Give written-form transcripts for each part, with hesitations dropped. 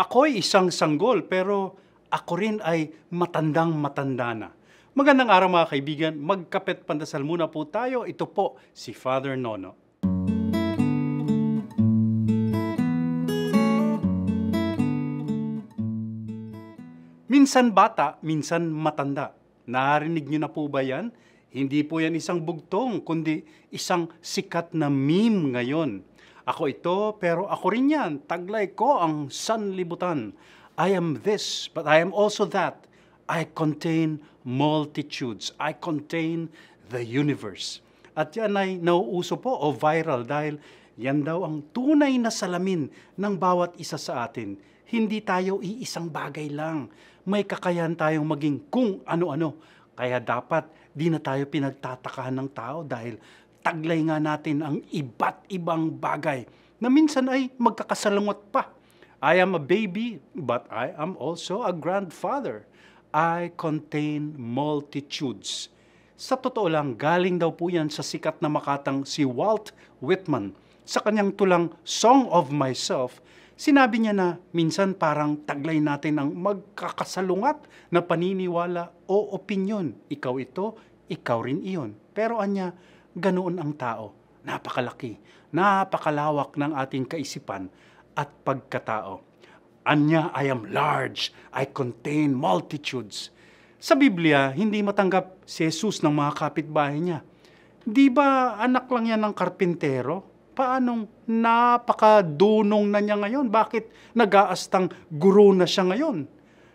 Ako'y isang sanggol pero ako rin ay matandang-matanda na. Magandang araw mga kaibigan, magkapet pandasal muna po tayo. Ito po si Father Nono. Minsan bata, minsan matanda. Narinig niyo na po ba yan? Hindi po yan isang bugtong, kundi isang sikat na meme ngayon. Ako ito, pero ako rin yan. Taglay ko ang sanlibutan. I am this, but I am also that. I contain multitudes. I contain the universe. At yan ay nauuso po o viral dahil yan daw ang tunay na salamin ng bawat isa sa atin. Hindi tayo iisang bagay lang. May kakayahan tayong maging kung ano-ano. Kaya dapat di na tayo pinagtatakahan ng tao dahil taglay nga natin ang iba't ibang bagay na minsan ay magkakasalungot pa. I am a baby, but I am also a grandfather. I contain multitudes. Sa totoo lang, galing daw po yan sa sikat na makatang si Walt Whitman. Sa kanyang tulang Song of Myself, sinabi niya na minsan parang taglay natin ang magkakasalungat na paniniwala o opinyon. Ikaw ito, ikaw rin iyon. Pero anya, ganoon ang tao. Napakalaki, napakalawak ng ating kaisipan at pagkatao. Anya, I am large, I contain multitudes. Sa Biblia, hindi matanggap si Jesus ng mga kapitbahay niya. Di ba anak lang yan ng karpintero? Paanong napakadunong na niya ngayon? Bakit nag-aastang guro na siya ngayon?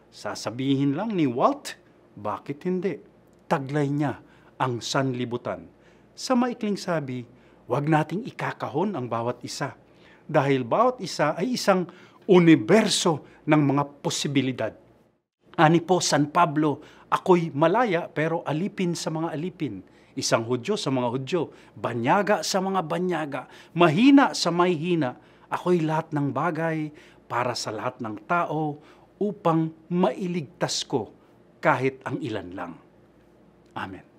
Sasabihin lang ni Walt, bakit hindi? Taglay niya ang sanlibutan. Sa maikling sabi, huwag nating ikakahon ang bawat isa. Dahil bawat isa ay isang universo ng mga posibilidad. Ani po San Pablo, ako'y malaya pero alipin sa mga alipin. Isang Hudyo sa mga Hudyo, banyaga sa mga banyaga, mahina sa may hina. Ako'y lahat ng bagay para sa lahat ng tao upang mailigtas ko kahit ang ilan lang. Amen.